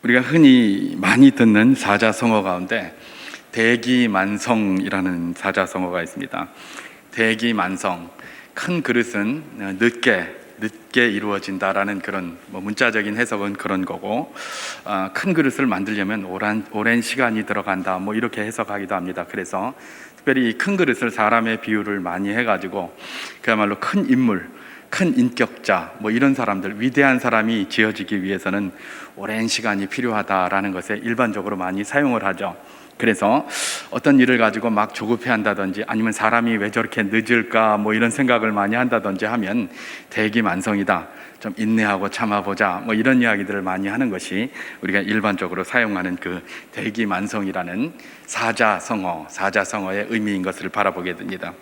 우리가 흔히 많이 듣는 사자성어 가운데 대기만성이라는 사자성어가 있습니다. 대기만성, 큰 그릇은 늦게 이루어진다라는 그런 문자적인 해석은 그런 거고, 큰 그릇을 만들려면 오랜 시간이 들어간다, 이렇게 해석하기도 합니다. 그래서 특별히 이 큰 그릇을 사람의 비유를 많이 해가지고 그야말로 큰 인물, 큰 인격자, 이런 사람들, 위대한 사람이 지어지기 위해서는 오랜 시간이 필요하다라는 것에 일반적으로 많이 사용을 하죠. 그래서 어떤 일을 가지고 막 조급해 한다든지, 아니면 사람이 왜 저렇게 늦을까 이런 생각을 많이 한다든지 하면 대기만성이다, 좀 인내하고 참아보자, 이런 이야기들을 많이 하는 것이 우리가 일반적으로 사용하는 그 대기만성이라는 사자성어의 의미인 것을 바라보게 됩니다.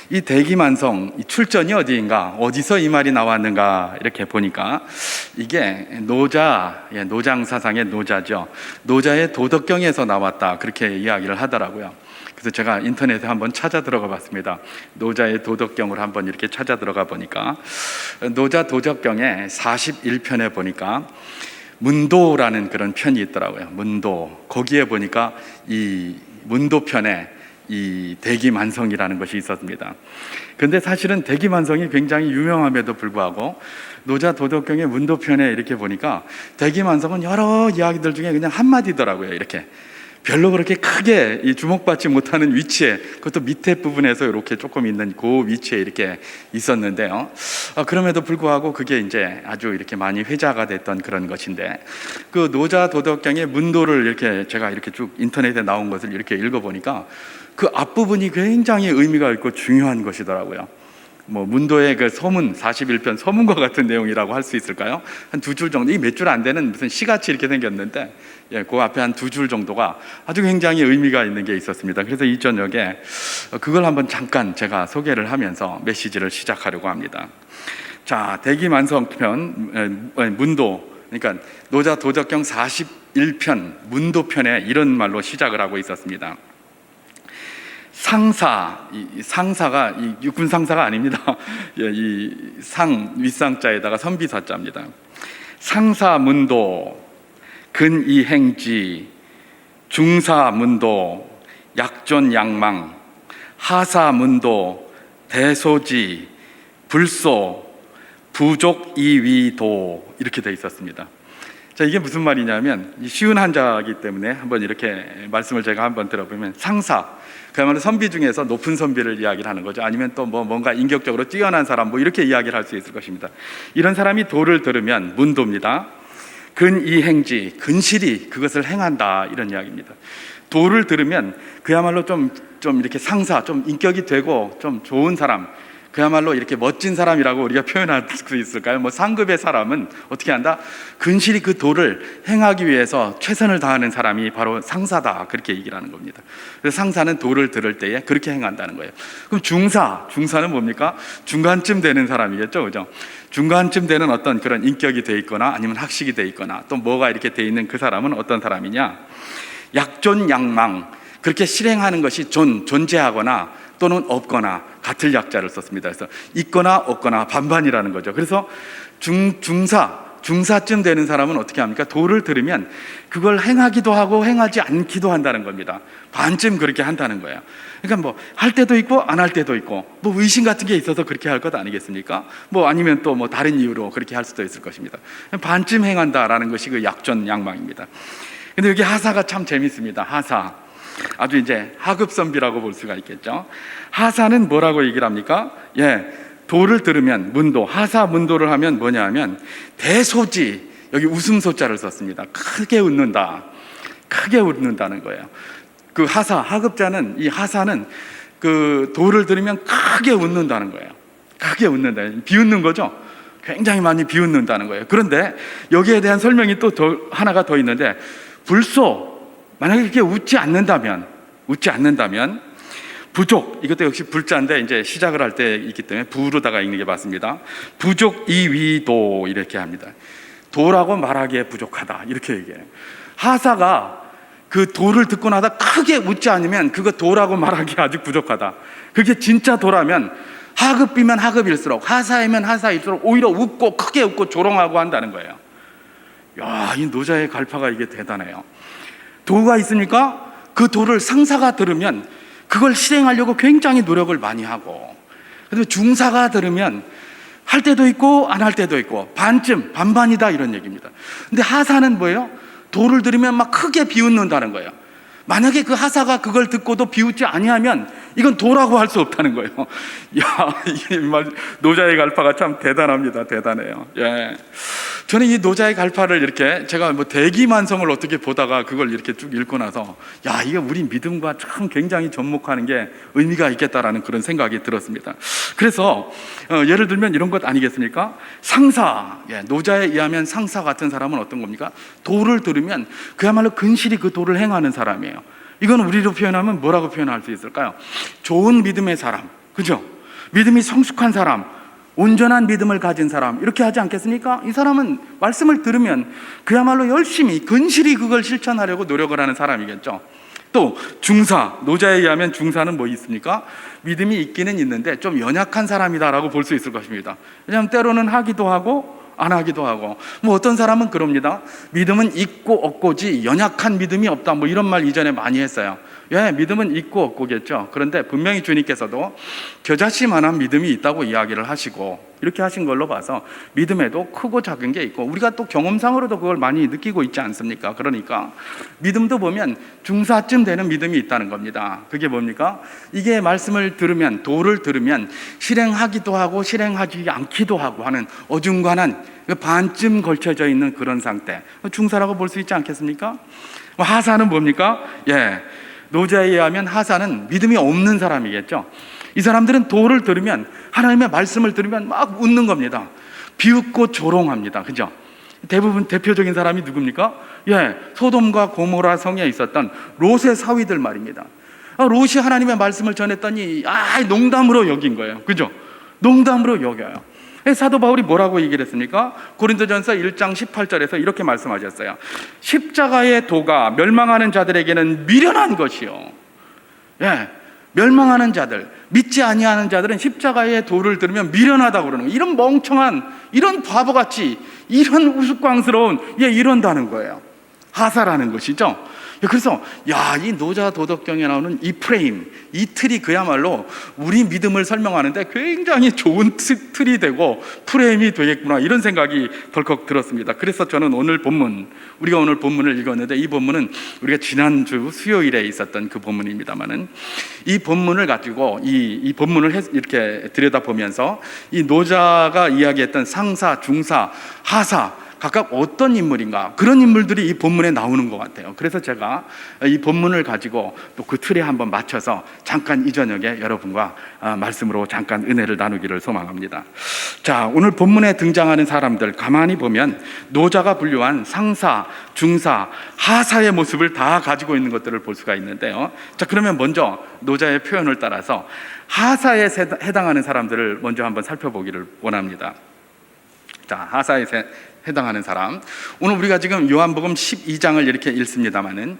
이 대기만성, 이 출전이 어디인가, 어디서 이 말이 나왔는가 이렇게 보니까 이게 노장 사상의 노자죠. 노자의 도덕경에서 나왔다, 그렇게 이야기를 하더라고요. 그래서 제가 인터넷에 한번 찾아 들어가 봤습니다. 노자의 도덕경을 한번 이렇게 찾아 들어가 보니까 노자 도덕경의 41편에 보니까 문도라는 그런 편이 있더라고요. 문도, 거기에 보니까 이 문도편에 이 대기만성이라는 것이 있었습니다. 그런데 사실은 대기만성이 굉장히 유명함에도 불구하고 노자 도덕경의 문도편에 이렇게 보니까 대기만성은 여러 이야기들 중에 그냥 한마디더라고요. 이렇게 별로 그렇게 크게 주목받지 못하는 위치에, 그것도 밑에 부분에서 이렇게 조금 있는 그 위치에 이렇게 있었는데요. 그럼에도 불구하고 그게 이제 아주 이렇게 많이 회자가 됐던 그런 것인데, 그 노자 도덕경의 문도를 이렇게 제가 이렇게 쭉 인터넷에 나온 것을 이렇게 읽어보니까 그 앞부분이 굉장히 의미가 있고 중요한 것이더라고요. 문도의 그 서문, 41편 서문과 같은 내용이라고 할 수 있을까요? 한 2줄 정도, 이 몇 줄 안 되는 무슨 시같이 이렇게 생겼는데, 그 앞에 한 2줄 정도가 아주 굉장히 의미가 있는 게 있었습니다. 그래서 이 저녁에 그걸 한번 잠깐 제가 소개를 하면서 메시지를 시작하려고 합니다. 자, 대기만성편, 문도, 그러니까 노자 도덕경 41편 문도편에 이런 말로 시작을 하고 있었습니다. 상사가 이 육군 상사가 아닙니다. 이 윗상자에다가 선비사자입니다. 상사문도, 근이행지, 중사문도, 약존양망, 하사문도, 대소지, 불소, 부족이위도, 이렇게 되어 있었습니다. 자, 이게 무슨 말이냐면, 쉬운 한자이기 때문에 한번 이렇게 말씀을 제가 한번 들어보면, 상사, 그야말로 선비 중에서 높은 선비를 이야기를 하는 거죠. 아니면 또 뭔가 인격적으로 뛰어난 사람, 이렇게 이야기를 할 수 있을 것입니다. 이런 사람이 도를 들으면 문도입니다. 근이행지, 근실이 그것을 행한다, 이런 이야기입니다. 도를 들으면 그야말로 좀 이렇게 상사, 좀 인격이 되고 좀 좋은 사람, 그야말로 이렇게 멋진 사람이라고 우리가 표현할 수 있을까요? 상급의 사람은 어떻게 한다? 근실이 그 도를 행하기 위해서 최선을 다하는 사람이 바로 상사다, 그렇게 얘기를 하는 겁니다. 그래서 상사는 도를 들을 때에 그렇게 행한다는 거예요. 그럼 중사는 뭡니까? 중간쯤 되는 사람이겠죠, 그죠? 중간쯤 되는 어떤 그런 인격이 돼 있거나 아니면 학식이 돼 있거나 또 뭐가 이렇게 돼 있는 그 사람은 어떤 사람이냐? 약존양망, 그렇게 실행하는 것이 존재하거나 또는 없거나, 같을 약자를 썼습니다. 그래서 있거나 없거나 반반이라는 거죠. 그래서 중사쯤 되는 사람은 어떻게 합니까? 도를 들으면 그걸 행하기도 하고 행하지 않기도 한다는 겁니다. 반쯤 그렇게 한다는 거예요. 그러니까 할 때도 있고 안 할 때도 있고, 의심 같은 게 있어서 그렇게 할 것 아니겠습니까? 아니면 또 다른 이유로 그렇게 할 수도 있을 것입니다. 반쯤 행한다라는 것이 그 약존양망입니다. 근데 여기 하사가 참 재밌습니다. 하사, 아주 이제 하급선비라고 볼 수가 있겠죠. 하사는 뭐라고 얘기를 합니까? 도를 들으면 문도, 하사 문도를 하면 뭐냐 하면 대소지, 여기 웃음소자를 썼습니다. 크게 웃는다는 거예요. 그 하급자는, 이 하사는 그 도를 들으면 크게 웃는다는 거예요. 크게 웃는다, 비웃는 거죠. 굉장히 많이 비웃는다는 거예요. 그런데 여기에 대한 설명이 또 하나가 더 있는데, 불소, 만약에 이렇게 웃지 않는다면 부족, 이것도 역시 불자인데 이제 시작을 할 때 있기 때문에 부로다가 읽는 게 맞습니다. 부족이위도, 이렇게 합니다. 도라고 말하기에 부족하다, 이렇게 얘기해요. 하사가 그 도를 듣고 나다 크게 웃지 않으면 그거 도라고 말하기 아주 부족하다. 그게 진짜 도라면 하급이면 하급일수록, 하사이면 하사일수록 오히려 웃고 크게 웃고 조롱하고 한다는 거예요. 야, 이 노자의 갈파가 이게 대단해요. 도가 있으니까 그 도를 상사가 들으면 그걸 실행하려고 굉장히 노력을 많이 하고, 그다음에 중사가 들으면 할 때도 있고 안 할 때도 있고 반쯤 반반이다 이런 얘기입니다. 근데 하사는 뭐예요? 도를 들으면 막 크게 비웃는다는 거예요. 만약에 그 하사가 그걸 듣고도 비웃지 아니하면 이건 도라고 할 수 없다는 거예요. 야, 이 말 노자의 갈파가 참 대단합니다. 대단해요. 예. 저는 이 노자의 갈파를 이렇게 제가 뭐 대기만성을 어떻게 보다가 그걸 이렇게 쭉 읽고 나서 야, 이게 우리 믿음과 참 굉장히 접목하는 게 의미가 있겠다라는 그런 생각이 들었습니다. 그래서 예를 들면 이런 것 아니겠습니까? 상사, 노자에 의하면 상사 같은 사람은 어떤 겁니까? 도를 들으면 그야말로 근실히 그 도를 행하는 사람이에요. 이건 우리로 표현하면 뭐라고 표현할 수 있을까요? 좋은 믿음의 사람, 그죠? 믿음이 성숙한 사람, 온전한 믿음을 가진 사람, 이렇게 하지 않겠습니까? 이 사람은 말씀을 들으면 그야말로 열심히 근실히 그걸 실천하려고 노력을 하는 사람이겠죠. 또 중사, 노자에 의하면 중사는 뭐 있습니까? 믿음이 있기는 있는데 좀 연약한 사람이다라고 볼 수 있을 것입니다. 왜냐하면 때로는 하기도 하고 안 하기도 하고, 뭐 어떤 사람은 그럽니다. 믿음은 있고 없고지 연약한 믿음이 없다, 뭐 이런 말 이전에 많이 했어요. 예, 믿음은 있고 없고겠죠. 그런데 분명히 주님께서도 겨자씨만한 믿음이 있다고 이야기를 하시고, 이렇게 하신 걸로 봐서 믿음에도 크고 작은 게 있고, 우리가 또 경험상으로도 그걸 많이 느끼고 있지 않습니까? 그러니까 믿음도 보면 중사쯤 되는 믿음이 있다는 겁니다. 그게 뭡니까? 이게 말씀을 들으면, 도를 들으면 실행하기도 하고 실행하지 않기도 하고 하는 어중간한 반쯤 걸쳐져 있는 그런 상태, 중사라고 볼 수 있지 않겠습니까? 하사는 뭡니까? 노자에 의하면 하사는 믿음이 없는 사람이겠죠. 이 사람들은 도를 들으면, 하나님의 말씀을 들으면 막 웃는 겁니다. 비웃고 조롱합니다. 그죠? 대부분 대표적인 사람이 누굽니까? 소돔과 고모라 성에 있었던 롯의 사위들 말입니다. 롯이 하나님의 말씀을 전했더니 농담으로 여긴 거예요. 그죠? 농담으로 여겨요. 사도 바울이 뭐라고 얘기를 했습니까? 고린도전서 1장 18절에서 이렇게 말씀하셨어요. 십자가의 도가 멸망하는 자들에게는 미련한 것이요. 멸망하는 자들, 믿지 아니하는 자들은 십자가의 도를 들으면 미련하다고 그러는 거예요. 이런 멍청한, 이런 바보같이, 이런 우스꽝스러운, 이런다는 거예요. 하사라는 것이죠. 그래서 이 노자 도덕경에 나오는 이 프레임, 이 틀이 그야말로 우리 믿음을 설명하는데 굉장히 좋은 틀이 되고 프레임이 되겠구나, 이런 생각이 덜컥 들었습니다. 그래서 저는 우리가 오늘 본문을 읽었는데, 이 본문은 우리가 지난주 수요일에 있었던 그 본문입니다만은, 이 본문을 가지고 이 본문을 이렇게 들여다보면서 이 노자가 이야기했던 상사, 중사, 하사, 각각 어떤 인물인가, 그런 인물들이 이 본문에 나오는 것 같아요. 그래서 제가 이 본문을 가지고 또 그 틀에 한번 맞춰서 잠깐 이 저녁에 여러분과 말씀으로 잠깐 은혜를 나누기를 소망합니다. 자, 오늘 본문에 등장하는 사람들 가만히 보면 노자가 분류한 상사, 중사, 하사의 모습을 다 가지고 있는 것들을 볼 수가 있는데요. 자, 그러면 먼저 노자의 표현을 따라서 하사에 해당하는 사람들을 먼저 한번 살펴보기를 원합니다. 자, 하사에 해당하는 사람, 오늘 우리가 지금 요한복음 12장을 이렇게 읽습니다마는,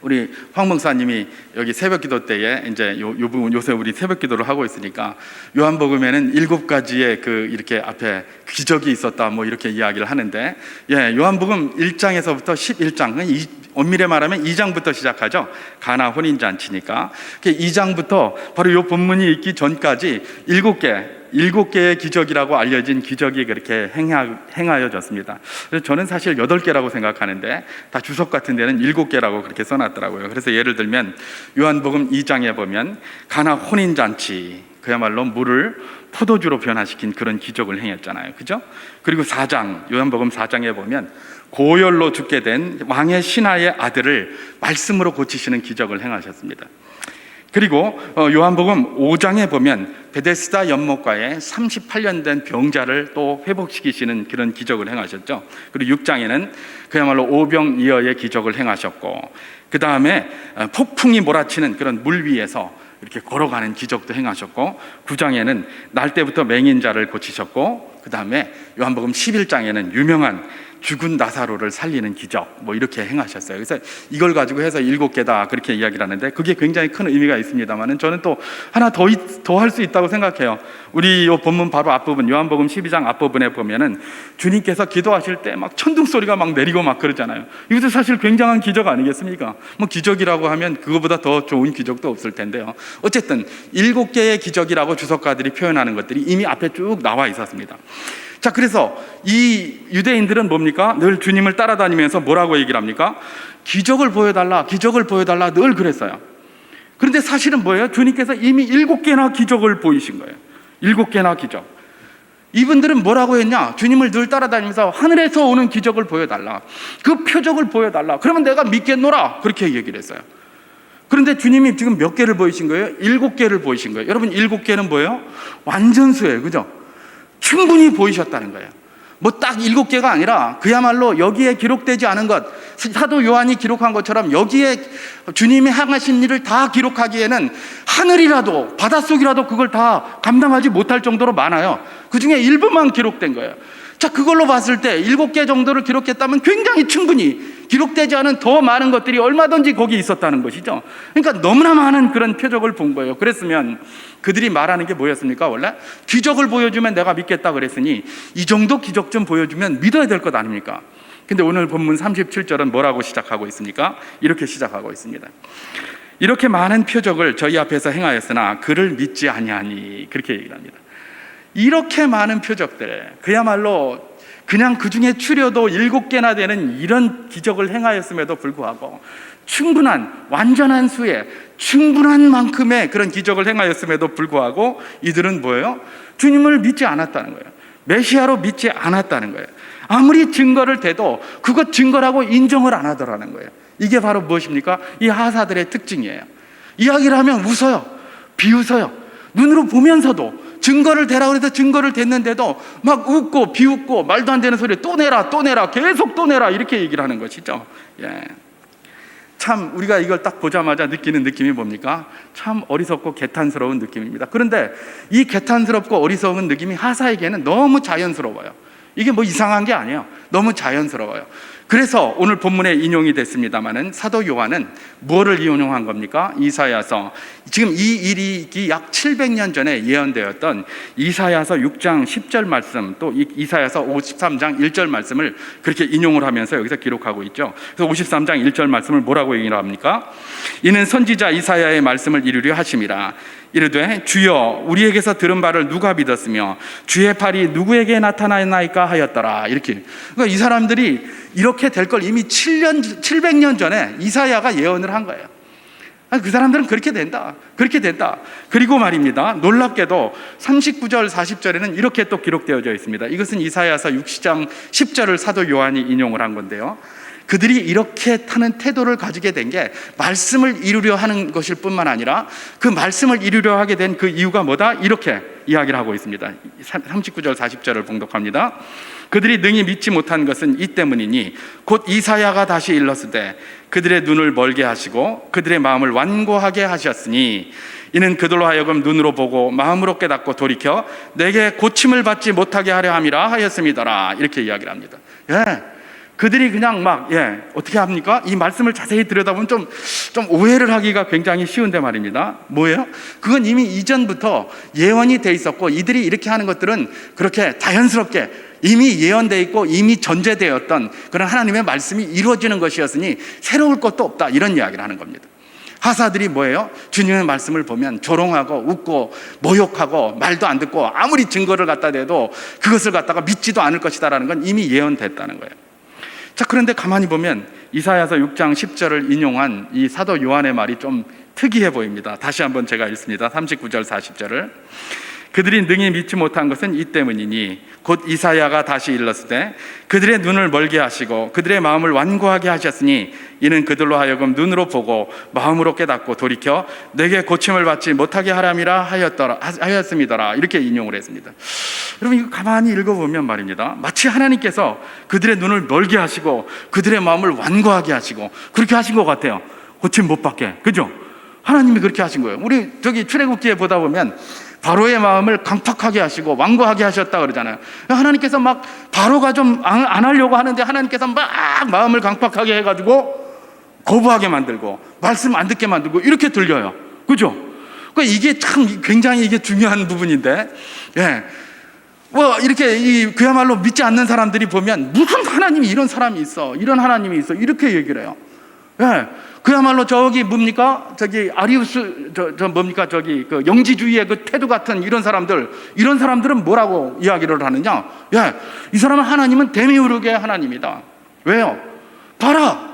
우리 황 목사님이 여기 새벽기도 때에 이제 요 부분, 요새 우리 새벽기도를 하고 있으니까 요한복음에는 7가지의 이렇게 앞에 기적이 있었다, 뭐 이렇게 이야기를 하는데, 요한복음 1장에서부터 11장, 엄밀히 말하면 2장부터 시작하죠. 가나 혼인잔치니까 2장부터 바로 요 본문이 있기 전까지 7개의 기적이라고 알려진 기적이 그렇게 행하여졌습니다. 그래서 저는 사실 8개라고 생각하는데 다 주석 같은 데는 7개라고 그렇게 써놨더라고요. 그래서 예를 들면 요한복음 2장에 보면 가나 혼인잔치, 그야말로 물을 포도주로 변화시킨 그런 기적을 행했잖아요. 그죠? 그리고 4장, 요한복음 4장에 보면 고열로 죽게 된 왕의 신하의 아들을 말씀으로 고치시는 기적을 행하셨습니다. 그리고 요한복음 5장에 보면 베데스다 연못가에 38년 된 병자를 또 회복시키시는 그런 기적을 행하셨죠. 그리고 6장에는 그야말로 오병이어의 기적을 행하셨고, 그 다음에 폭풍이 몰아치는 그런 물 위에서 이렇게 걸어가는 기적도 행하셨고, 9장에는 날 때부터 맹인자를 고치셨고, 그 다음에 요한복음 11장에는 유명한 죽은 나사로를 살리는 기적 뭐 이렇게 행하셨어요. 그래서 이걸 가지고 해서 7개다 그렇게 이야기를 하는데 그게 굉장히 큰 의미가 있습니다만은 저는 또 하나 더 할 수 있다고 생각해요. 우리 이 본문 바로 앞부분 요한복음 12장 앞부분에 보면은 주님께서 기도하실 때 막 천둥 소리가 막 내리고 막 그러잖아요. 이것도 사실 굉장한 기적 아니겠습니까? 뭐 기적이라고 하면 그거보다 더 좋은 기적도 없을 텐데요. 어쨌든 7개의 기적이라고 주석가들이 표현하는 것들이 이미 앞에 쭉 나와 있었습니다. 자, 그래서 이 유대인들은 뭡니까? 늘 주님을 따라다니면서 뭐라고 얘기를 합니까? 기적을 보여달라, 기적을 보여달라 늘 그랬어요. 그런데 사실은 뭐예요? 주님께서 이미 7개나 기적을 보이신 거예요. 7개나 기적. 이분들은 뭐라고 했냐? 주님을 늘 따라다니면서 하늘에서 오는 기적을 보여달라, 그 표적을 보여달라, 그러면 내가 믿겠노라, 그렇게 얘기를 했어요. 그런데 주님이 지금 몇 개를 보이신 거예요? 7개를 보이신 거예요. 여러분, 7개는 뭐예요? 완전수예요. 그죠? 충분히 보이셨다는 거예요. 뭐 딱 7개가 아니라 그야말로 여기에 기록되지 않은 것, 사도 요한이 기록한 것처럼 여기에 주님이 행하신 일을 다 기록하기에는 하늘이라도 바닷속이라도 그걸 다 감당하지 못할 정도로 많아요. 그 중에 일부만 기록된 거예요. 자, 그걸로 봤을 때 7개 정도를 기록했다면 굉장히 충분히 기록되지 않은 더 많은 것들이 얼마든지 거기 있었다는 것이죠. 그러니까 너무나 많은 그런 표적을 본 거예요. 그랬으면 그들이 말하는 게 뭐였습니까? 원래 기적을 보여주면 내가 믿겠다 그랬으니 이 정도 기적 좀 보여주면 믿어야 될 것 아닙니까? 근데 오늘 본문 37절은 뭐라고 시작하고 있습니까? 이렇게 시작하고 있습니다. 이렇게 많은 표적을 저희 앞에서 행하였으나 그를 믿지 아니하니, 그렇게 얘기를 합니다. 이렇게 많은 표적들, 그야말로 그냥 그 중에 추려도 7개나 되는 이런 기적을 행하였음에도 불구하고 충분한, 완전한 수의 충분한 만큼의 그런 기적을 행하였음에도 불구하고 이들은 뭐예요? 주님을 믿지 않았다는 거예요. 메시아로 믿지 않았다는 거예요. 아무리 증거를 대도 그것 증거라고 인정을 안 하더라는 거예요. 이게 바로 무엇입니까? 이 하사들의 특징이에요. 이야기를 하면 웃어요, 비웃어요. 눈으로 보면서도 증거를 대라고 해서 증거를 댔는데도 막 웃고 비웃고 말도 안 되는 소리 또 내라 또 내라 계속 또 내라 이렇게 얘기를 하는 것이죠. 예. 참 우리가 이걸 딱 보자마자 느끼는 느낌이 뭡니까? 참 어리석고 개탄스러운 느낌입니다. 그런데 이 개탄스럽고 어리석은 느낌이 하사에게는 너무 자연스러워요. 이게 뭐 이상한 게 아니에요. 너무 자연스러워요. 그래서 오늘 본문에 인용이 됐습니다마는 사도 요한은 뭐를 인용한 겁니까? 이사야서, 지금 이 일이 약 700년 전에 예언되었던 이사야서 6장 10절 말씀, 또 이사야서 53장 1절 말씀을 그렇게 인용을 하면서 여기서 기록하고 있죠. 그래서 53장 1절 말씀을 뭐라고 얘기를 합니까? 이는 선지자 이사야의 말씀을 이루려 하심이라. 이르되 주여 우리에게서 들은 바를 누가 믿었으며 주의 팔이 누구에게 나타나나이까 하였더라. 이렇게. 그러니까 이 사람들이 이렇게 될 걸 이미 700년 전에 이사야가 예언을 한 거예요. 그 사람들은 그렇게 된다, 그렇게 된다. 그리고 말입니다, 놀랍게도 39절 40절에는 이렇게 또 기록되어져 있습니다. 이것은 이사야서 6장 10절을 사도 요한이 인용을 한 건데요, 그들이 이렇게 타는 태도를 가지게 된 게 말씀을 이루려 하는 것일 뿐만 아니라 그 말씀을 이루려 하게 된 그 이유가 뭐다? 이렇게 이야기를 하고 있습니다. 39절 40절을 봉독합니다. 그들이 능히 믿지 못한 것은 이 때문이니 곧 이사야가 다시 일렀으되 그들의 눈을 멀게 하시고 그들의 마음을 완고하게 하셨으니 이는 그들로 하여금 눈으로 보고 마음으로 깨닫고 돌이켜 내게 고침을 받지 못하게 하려 함이라 하였음이더라. 이렇게 이야기를 합니다. 그들이 그냥 막 어떻게 합니까? 이 말씀을 자세히 들여다보면 좀 오해를 하기가 굉장히 쉬운데 말입니다. 뭐예요? 그건 이미 이전부터 예언이 돼 있었고 이들이 이렇게 하는 것들은 그렇게 자연스럽게 이미 예언되어 있고 이미 전제되었던 그런 하나님의 말씀이 이루어지는 것이었으니 새로울 것도 없다, 이런 이야기를 하는 겁니다. 하사들이 뭐예요? 주님의 말씀을 보면 조롱하고 웃고 모욕하고 말도 안 듣고 아무리 증거를 갖다 대도 그것을 갖다가 믿지도 않을 것이다라는 건 이미 예언됐다는 거예요. 자, 그런데 가만히 보면 이사야서 6장 10절을 인용한 이 사도 요한의 말이 좀 특이해 보입니다. 다시 한번 제가 읽습니다. 39절 40절을. 그들이 능히 믿지 못한 것은 이 때문이니 곧 이사야가 다시 일렀으되 그들의 눈을 멀게 하시고 그들의 마음을 완고하게 하셨으니 이는 그들로 하여금 눈으로 보고 마음으로 깨닫고 돌이켜 내게 고침을 받지 못하게 하람이라 하였음이더라. 이렇게 인용을 했습니다. 여러분, 이거 가만히 읽어보면 말입니다, 마치 하나님께서 그들의 눈을 멀게 하시고 그들의 마음을 완고하게 하시고 그렇게 하신 것 같아요. 고침 못 받게. 그죠? 하나님이 그렇게 하신 거예요. 우리 저기 출애굽기에 보다 보면 바로의 마음을 강팍하게 하시고 완고하게 하셨다 그러잖아요. 하나님께서 막 바로가 좀 안 하려고 하는데 하나님께서 막 마음을 강팍하게 해가지고 거부하게 만들고 말씀 안 듣게 만들고 이렇게 들려요. 그죠? 그러니까 이게 참 굉장히 이게 중요한 부분인데, 뭐 이렇게 그야말로 믿지 않는 사람들이 보면 무슨 하나님이 이런 사람이 있어, 이런 하나님이 있어 이렇게 얘기를 해요. 그야말로 저기 뭡니까? 저기 아리우스 뭡니까? 저기 그 영지주의의 그 태도 같은 이런 사람들은 뭐라고 이야기를 하느냐? 이 사람은 하나님은 데미우르게 하나님이다. 왜요? 봐라,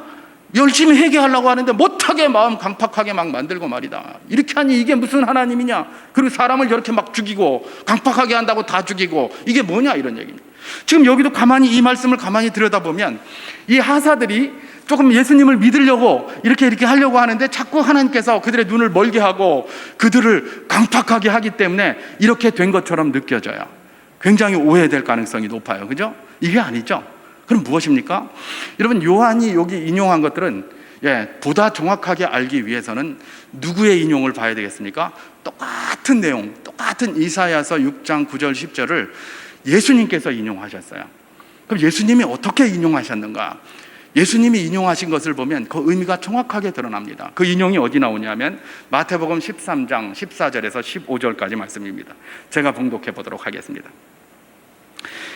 열심히 회개하려고 하는데 못하게 마음 강팍하게 막 만들고 말이다. 이렇게 하니 이게 무슨 하나님이냐? 그리고 사람을 이렇게 막 죽이고 강팍하게 한다고 다 죽이고 이게 뭐냐 이런 얘기입니다. 지금 여기도 가만히 이 말씀을 가만히 들여다보면 이 하사들이 조금 예수님을 믿으려고 이렇게 하려고 하는데 자꾸 하나님께서 그들의 눈을 멀게 하고 그들을 강팍하게 하기 때문에 이렇게 된 것처럼 느껴져요. 굉장히 오해될 가능성이 높아요. 그죠? 이게 아니죠. 그럼 무엇입니까? 여러분, 요한이 여기 인용한 것들은 보다 정확하게 알기 위해서는 누구의 인용을 봐야 되겠습니까? 똑같은 내용, 똑같은 이사야서 6장 9절 10절을 예수님께서 인용하셨어요. 그럼 예수님이 어떻게 인용하셨는가? 예수님이 인용하신 것을 보면 그 의미가 정확하게 드러납니다. 그 인용이 어디 나오냐면 마태복음 13장 14절에서 15절까지 말씀입니다. 제가 봉독해 보도록 하겠습니다.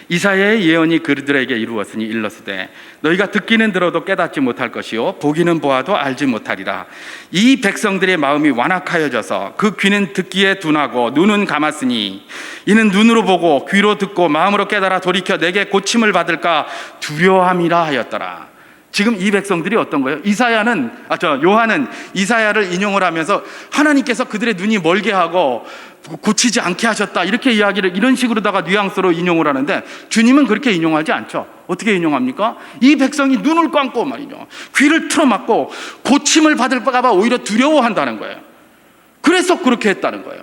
이사야의 예언이 그들에게 이루었으니 일렀으되 너희가 듣기는 들어도 깨닫지 못할 것이요 보기는 보아도 알지 못하리라. 이 백성들의 마음이 완악하여져서 그 귀는 듣기에 둔하고 눈은 감았으니 이는 눈으로 보고 귀로 듣고 마음으로 깨달아 돌이켜 내게 고침을 받을까 두려워함이라 하였더라. 지금 이 백성들이 어떤 거예요? 요한은 이사야를 인용을 하면서 하나님께서 그들의 눈이 멀게 하고 고치지 않게 하셨다 이렇게 이야기를 이런 식으로다가 뉘앙스로 인용을 하는데 주님은 그렇게 인용하지 않죠. 어떻게 인용합니까? 이 백성이 눈을 감고 말이죠, 귀를 틀어막고 고침을 받을까 봐 오히려 두려워한다는 거예요. 그래서 그렇게 했다는 거예요.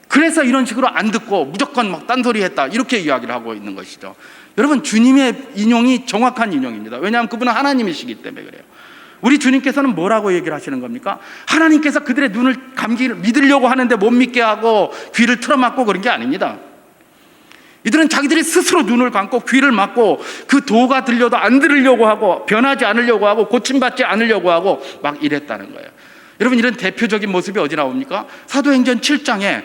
그래서 이런 식으로 안 듣고 무조건 막 딴소리 했다 이렇게 이야기를 하고 있는 것이죠. 여러분, 주님의 인용이 정확한 인용입니다. 왜냐하면 그분은 하나님이시기 때문에 그래요. 우리 주님께서는 뭐라고 얘기를 하시는 겁니까? 하나님께서 그들의 눈을 감기를 믿으려고 하는데 못 믿게 하고 귀를 틀어막고 그런 게 아닙니다. 이들은 자기들이 스스로 눈을 감고 귀를 막고 그 도가 들려도 안 들으려고 하고 변하지 않으려고 하고 고침받지 않으려고 하고 막 이랬다는 거예요. 여러분, 이런 대표적인 모습이 어디 나옵니까? 사도행전 7장에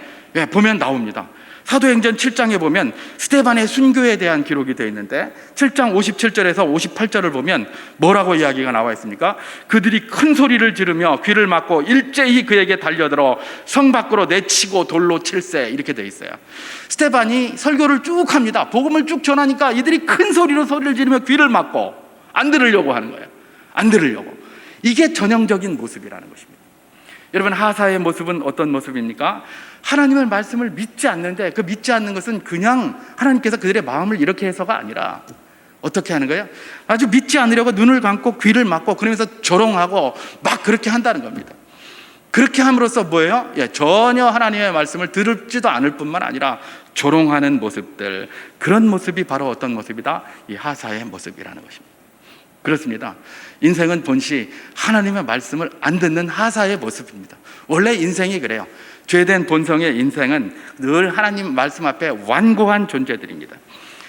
보면 나옵니다. 사도행전 7장에 보면 스데반의 순교에 대한 기록이 되어 있는데 7장 57절에서 58절을 보면 뭐라고 이야기가 나와 있습니까? 그들이 큰 소리를 지르며 귀를 막고 일제히 그에게 달려들어 성 밖으로 내치고 돌로 칠세 이렇게 되어 있어요. 스데반이 설교를 쭉 합니다. 복음을 쭉 전하니까 이들이 큰 소리로 소리를 지르며 귀를 막고 안 들으려고 하는 거예요. 안 들으려고. 이게 전형적인 모습이라는 것입니다. 여러분, 하사의 모습은 어떤 모습입니까? 하나님의 말씀을 믿지 않는데 그 믿지 않는 것은 그냥 하나님께서 그들의 마음을 이렇게 해서가 아니라 어떻게 하는 거예요? 아주 믿지 않으려고 눈을 감고 귀를 막고 그러면서 조롱하고 막 그렇게 한다는 겁니다. 그렇게 함으로써 뭐예요? 전혀 하나님의 말씀을 들을지도 않을 뿐만 아니라 조롱하는 모습들, 그런 모습이 바로 어떤 모습이다? 이 하사의 모습이라는 것입니다. 그렇습니다. 인생은 본시 하나님의 말씀을 안 듣는 하사의 모습입니다. 원래 인생이 그래요. 죄된 본성의 인생은 늘 하나님 말씀 앞에 완고한 존재들입니다.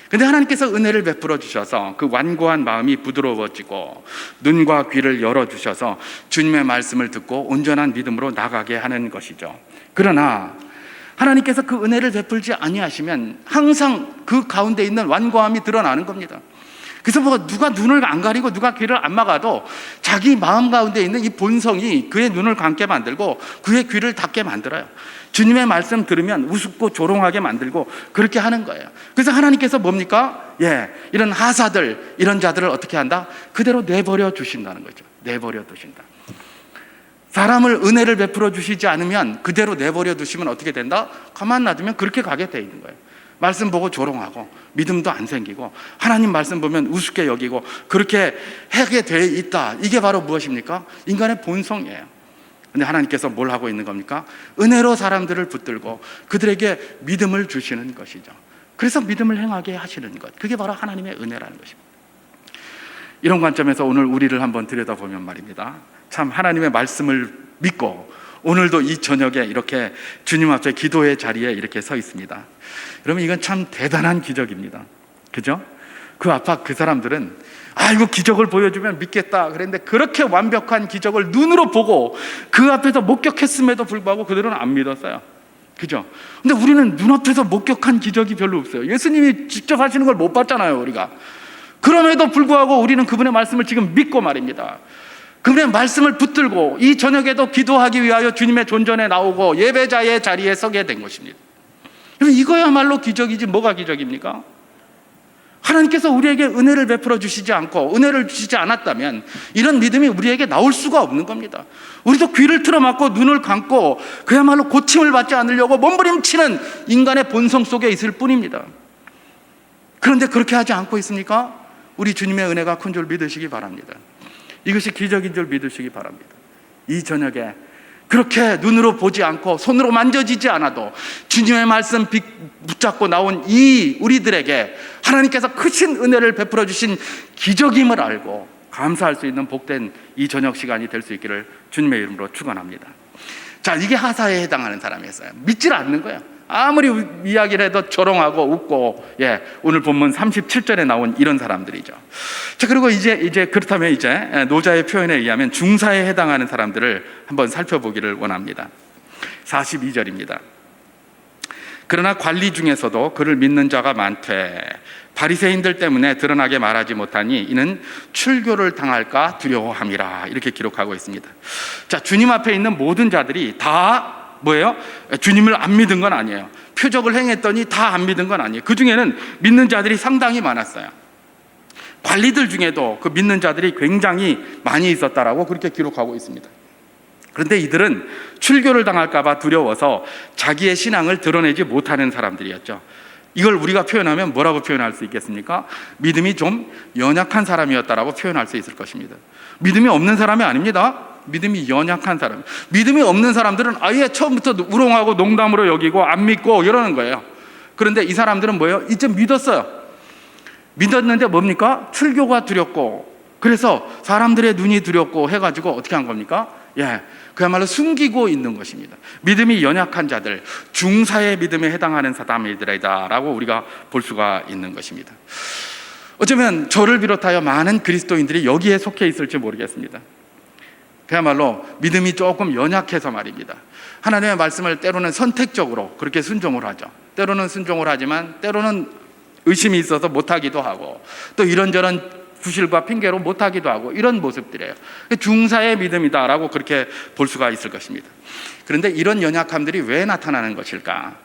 그런데 하나님께서 은혜를 베풀어 주셔서 그 완고한 마음이 부드러워지고 눈과 귀를 열어주셔서 주님의 말씀을 듣고 온전한 믿음으로 나가게 하는 것이죠. 그러나 하나님께서 그 은혜를 베풀지 아니하시면 항상 그 가운데 있는 완고함이 드러나는 겁니다. 그래서 뭐 누가 눈을 안 가리고 누가 귀를 안 막아도 자기 마음 가운데 있는 이 본성이 그의 눈을 감게 만들고 그의 귀를 닫게 만들어요. 주님의 말씀 들으면 우습고 조롱하게 만들고 그렇게 하는 거예요. 그래서 하나님께서 뭡니까? 이런 하사들, 이런 자들을 어떻게 한다? 그대로 내버려 주신다는 거죠. 내버려 두신다. 사람을 은혜를 베풀어 주시지 않으면 그대로 내버려 두시면 어떻게 된다? 가만 놔두면 그렇게 가게 돼 있는 거예요. 말씀 보고 조롱하고 믿음도 안 생기고 하나님 말씀 보면 우습게 여기고 그렇게 하게 돼 있다. 이게 바로 무엇입니까? 인간의 본성이에요. 그런데 하나님께서 뭘 하고 있는 겁니까? 은혜로 사람들을 붙들고 그들에게 믿음을 주시는 것이죠. 그래서 믿음을 행하게 하시는 것, 그게 바로 하나님의 은혜라는 것입니다. 이런 관점에서 오늘 우리를 한번 들여다보면 말입니다, 참 하나님의 말씀을 믿고 오늘도 이 저녁에 이렇게 주님 앞에 기도의 자리에 이렇게 서 있습니다. 여러분, 이건 참 대단한 기적입니다. 그죠? 그 아빠 그 사람들은 이거 기적을 보여주면 믿겠다 그랬는데, 그렇게 완벽한 기적을 눈으로 보고 그 앞에서 목격했음에도 불구하고 그들은 안 믿었어요. 그죠? 근데 우리는 눈앞에서 목격한 기적이 별로 없어요. 예수님이 직접 하시는 걸 못 봤잖아요, 우리가. 그럼에도 불구하고 우리는 그분의 말씀을 지금 믿고 말입니다. 그분의 말씀을 붙들고 이 저녁에도 기도하기 위하여 주님의 존전에 나오고 예배자의 자리에 서게 된 것입니다. 이거야말로 기적이지 뭐가 기적입니까? 하나님께서 우리에게 은혜를 베풀어 주시지 않고 은혜를 주시지 않았다면 이런 믿음이 우리에게 나올 수가 없는 겁니다. 우리도 귀를 틀어막고 눈을 감고 그야말로 고침을 받지 않으려고 몸부림치는 인간의 본성 속에 있을 뿐입니다. 그런데 그렇게 하지 않고 있습니까? 우리 주님의 은혜가 큰 줄 믿으시기 바랍니다. 이것이 기적인 줄 믿으시기 바랍니다. 이 저녁에 그렇게 눈으로 보지 않고 손으로 만져지지 않아도 주님의 말씀 붙잡고 나온 이 우리들에게 하나님께서 크신 은혜를 베풀어 주신 기적임을 알고 감사할 수 있는 복된 이 저녁 시간이 될 수 있기를 주님의 이름으로 축원합니다. 자, 이게 하사에 해당하는 사람이었어요. 믿질 않는 거예요. 아무리 이야기를 해도 조롱하고 웃고, 오늘 본문 37절에 나온 이런 사람들이죠. 자, 그리고 이제 그렇다면 이제 노자의 표현에 의하면 중사에 해당하는 사람들을 한번 살펴보기를 원합니다. 42절입니다. 그러나 관리 중에서도 그를 믿는 자가 많되 바리새인들 때문에 드러나게 말하지 못하니 이는 출교를 당할까 두려워함이라, 이렇게 기록하고 있습니다. 자, 주님 앞에 있는 모든 자들이 다 뭐예요? 주님을 안 믿은 건 아니에요. 표적을 행했더니 다 안 믿은 건 아니에요. 그 중에는 믿는 자들이 상당히 많았어요. 관리들 중에도 그 믿는 자들이 굉장히 많이 있었다라고 그렇게 기록하고 있습니다. 그런데 이들은 출교를 당할까 봐 두려워서 자기의 신앙을 드러내지 못하는 사람들이었죠. 이걸 우리가 표현하면 뭐라고 표현할 수 있겠습니까? 믿음이 좀 연약한 사람이었다라고 표현할 수 있을 것입니다. 믿음이 없는 사람이 아닙니다. 믿음이 연약한 사람. 믿음이 없는 사람들은 아예 처음부터 우롱하고 농담으로 여기고 안 믿고 이러는 거예요. 그런데 이 사람들은 뭐예요? 이제 믿었어요. 믿었는데 뭡니까? 출교가 두렵고, 그래서 사람들의 눈이 두렵고 해가지고 어떻게 한 겁니까? 그야말로 숨기고 있는 것입니다. 믿음이 연약한 자들, 중사의 믿음에 해당하는 사람이더라 라고 우리가 볼 수가 있는 것입니다. 어쩌면 저를 비롯하여 많은 그리스도인들이 여기에 속해 있을지 모르겠습니다. 그야말로 믿음이 조금 연약해서 말입니다. 하나님의 말씀을 때로는 선택적으로 그렇게 순종을 하죠. 때로는 순종을 하지만 때로는 의심이 있어서 못하기도 하고, 또 이런저런 부실과 핑계로 못하기도 하고, 이런 모습들이에요. 중사의 믿음이다라고 그렇게 볼 수가 있을 것입니다. 그런데 이런 연약함들이 왜 나타나는 것일까?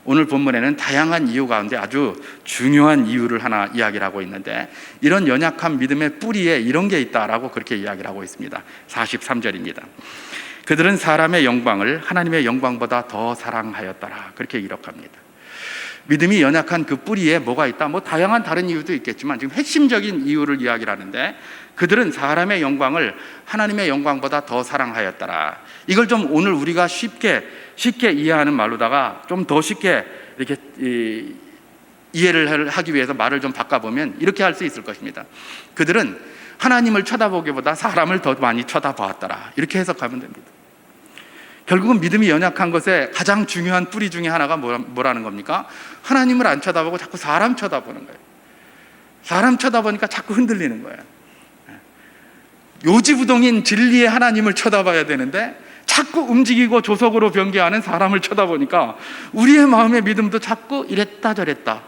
오늘 본문에는 다양한 이유 가운데 아주 중요한 이유를 하나 이야기를 하고 있는데, 이런 연약한 믿음의 뿌리에 이런 게 있다라고 그렇게 이야기를 하고 있습니다. 43절입니다. 그들은 사람의 영광을 하나님의 영광보다 더 사랑하였더라, 그렇게 기록합니다. 믿음이 연약한 그 뿌리에 뭐가 있다? 다양한 다른 이유도 있겠지만 지금 핵심적인 이유를 이야기를 하는데, 그들은 사람의 영광을 하나님의 영광보다 더 사랑하였더라. 이걸 좀 오늘 우리가 쉽게 이해하는 말로다가 좀 더 쉽게 이렇게 이해를 하기 위해서 말을 좀 바꿔보면 이렇게 할 수 있을 것입니다. 그들은 하나님을 쳐다보기보다 사람을 더 많이 쳐다보았더라, 이렇게 해석하면 됩니다. 결국은 믿음이 연약한 것의 가장 중요한 뿌리 중에 하나가 뭐라는 겁니까? 하나님을 안 쳐다보고 자꾸 사람 쳐다보는 거예요. 사람 쳐다보니까 자꾸 흔들리는 거예요. 요지부동인 진리의 하나님을 쳐다봐야 되는데 자꾸 움직이고 조석으로 변개하는 사람을 쳐다보니까 우리의 마음의 믿음도 자꾸 이랬다 저랬다,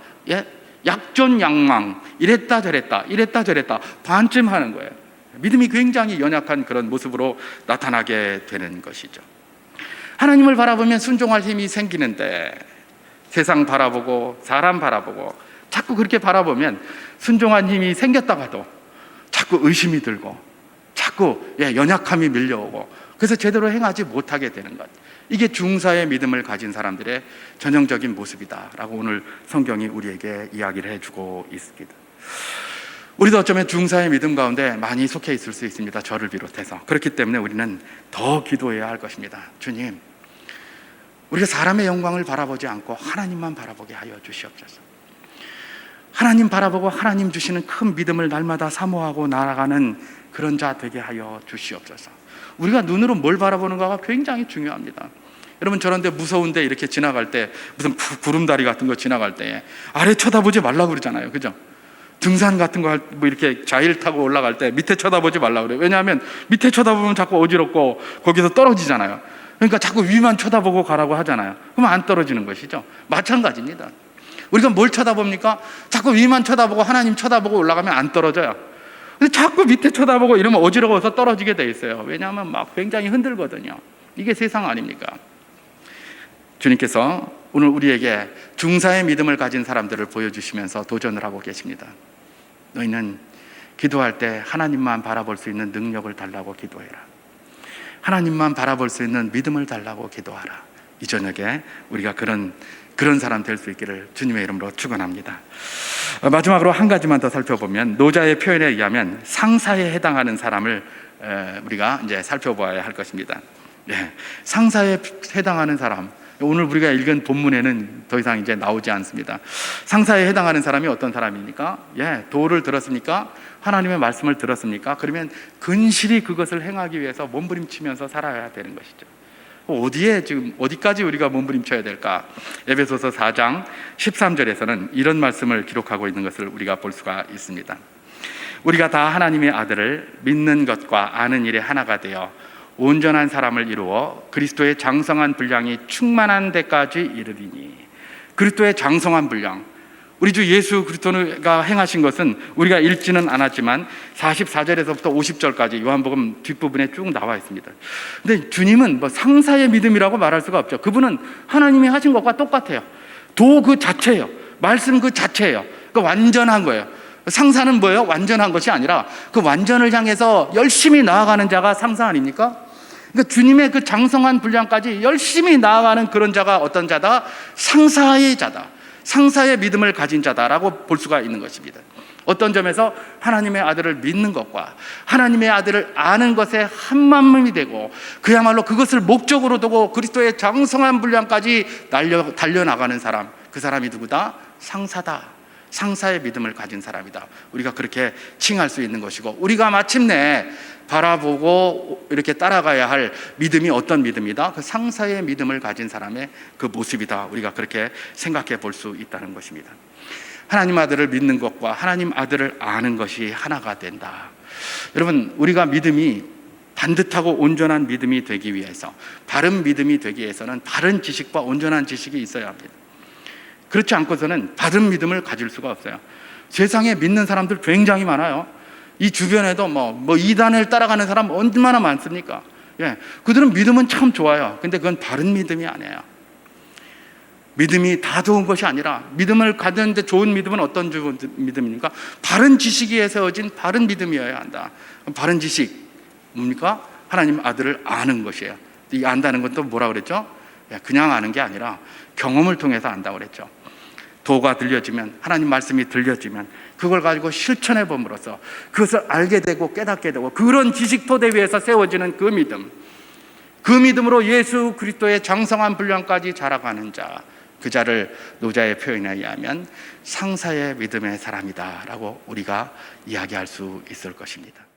약존양망, 이랬다 저랬다 반쯤하는 거예요. 믿음이 굉장히 연약한 그런 모습으로 나타나게 되는 것이죠. 하나님을 바라보면 순종할 힘이 생기는데 세상 바라보고 사람 바라보고 자꾸 그렇게 바라보면 순종한 힘이 생겼다가도 자꾸 의심이 들고 자꾸 연약함이 밀려오고, 그래서 제대로 행하지 못하게 되는 것. 이게 중사의 믿음을 가진 사람들의 전형적인 모습이다라고 오늘 성경이 우리에게 이야기를 해주고 있습니다. 우리도 어쩌면 중사의 믿음 가운데 많이 속해 있을 수 있습니다. 저를 비롯해서. 그렇기 때문에 우리는 더 기도해야 할 것입니다. 주님, 우리가 사람의 영광을 바라보지 않고 하나님만 바라보게 하여 주시옵소서. 하나님 바라보고 하나님 주시는 큰 믿음을 날마다 사모하고 나아가는 그런 자 되게 하여 주시옵소서. 우리가 눈으로 뭘 바라보는가가 굉장히 중요합니다. 여러분, 저런데 무서운데 이렇게 지나갈 때, 무슨 구름다리 같은 거 지나갈 때 아래 쳐다보지 말라고 그러잖아요. 그죠? 등산 같은 거 뭐 이렇게 자일 타고 올라갈 때 밑에 쳐다보지 말라고 그래요. 왜냐하면 밑에 쳐다보면 자꾸 어지럽고 거기서 떨어지잖아요. 그러니까 자꾸 위만 쳐다보고 가라고 하잖아요. 그러면 안 떨어지는 것이죠. 마찬가지입니다. 우리가 뭘 쳐다봅니까? 자꾸 위만 쳐다보고 하나님 쳐다보고 올라가면 안 떨어져요. 근데 자꾸 밑에 쳐다보고 이러면 어지러워서 떨어지게 돼 있어요. 왜냐하면 막 굉장히 흔들거든요. 이게 세상 아닙니까? 주님께서 오늘 우리에게 중사의 믿음을 가진 사람들을 보여주시면서 도전을 하고 계십니다. 너희는 기도할 때 하나님만 바라볼 수 있는 능력을 달라고 기도해라. 하나님만 바라볼 수 있는 믿음을 달라고 기도하라. 이 저녁에 우리가 그런 사람 될 수 있기를 주님의 이름으로 축원합니다. 마지막으로 한 가지만 더 살펴보면, 노자의 표현에 의하면 상사에 해당하는 사람을 우리가 이제 살펴봐야 할 것입니다. 상사에 해당하는 사람, 오늘 우리가 읽은 본문에는 더 이상 이제 나오지 않습니다. 상사에 해당하는 사람이 어떤 사람입니까? 도를 들었습니까? 하나님의 말씀을 들었습니까? 그러면 근실히 그것을 행하기 위해서 몸부림치면서 살아야 되는 것이죠. 어디까지 우리가 몸부림쳐야 될까? 에베소서 4장 13절에서는 이런 말씀을 기록하고 있는 것을 우리가 볼 수가 있습니다. 우리가 다 하나님의 아들을 믿는 것과 아는 일에 하나가 되어 온전한 사람을 이루어 그리스도의 장성한 분량이 충만한 데까지 이르리니. 그리스도의 장성한 분량, 우리 주 예수 그리스도가 행하신 것은 우리가 읽지는 않았지만 44절에서부터 50절까지 요한복음 뒷부분에 쭉 나와 있습니다. 근데 주님은 뭐 상사의 믿음이라고 말할 수가 없죠. 그분은 하나님이 하신 것과 똑같아요. 도 그 자체예요. 말씀 그 자체예요. 그 완전한 거예요. 상사는 뭐예요? 완전한 것이 아니라 그 완전을 향해서 열심히 나아가는 자가 상사 아닙니까? 그러니까 주님의 그 장성한 분량까지 열심히 나아가는 그런 자가 어떤 자다? 상사의 자다. 상사의 믿음을 가진 자다라고 볼 수가 있는 것입니다. 어떤 점에서 하나님의 아들을 믿는 것과 하나님의 아들을 아는 것에 한마음이 되고 그야말로 그것을 목적으로 두고 그리스도의 장성한 분량까지 달려나가는 사람, 그 사람이 누구다? 상사다. 상사의 믿음을 가진 사람이다. 우리가 그렇게 칭할 수 있는 것이고, 우리가 마침내 바라보고 이렇게 따라가야 할 믿음이 어떤 믿음이다? 그 상사의 믿음을 가진 사람의 그 모습이다. 우리가 그렇게 생각해 볼 수 있다는 것입니다. 하나님 아들을 믿는 것과 하나님 아들을 아는 것이 하나가 된다. 여러분, 우리가 믿음이 반듯하고 온전한 믿음이 되기 위해서, 바른 믿음이 되기 위해서는 바른 지식과 온전한 지식이 있어야 합니다. 그렇지 않고서는 바른 믿음을 가질 수가 없어요. 세상에 믿는 사람들 굉장히 많아요. 이 주변에도 뭐 이단을 따라가는 사람 얼마나 많습니까? 그들은 믿음은 참 좋아요. 근데 그건 바른 믿음이 아니에요. 믿음이 다 좋은 것이 아니라, 믿음을 갖는데 좋은 믿음은 어떤 좋은 믿음입니까? 바른 지식에 세워진 바른 믿음이어야 한다. 바른 지식 뭡니까? 하나님 아들을 아는 것이에요. 이 안다는 건 또 뭐라 그랬죠? 그냥 아는 게 아니라 경험을 통해서 안다고 그랬죠. 도가 들려지면, 하나님 말씀이 들려지면 그걸 가지고 실천해 봄으로써 그것을 알게 되고 깨닫게 되고, 그런 지식 토대 위에서 세워지는 그 믿음, 그 믿음으로 예수 그리스도의 장성한 분량까지 자라가는 자, 그 자를 노자의 표현에 의하면 상사의 믿음의 사람이다 라고 우리가 이야기할 수 있을 것입니다.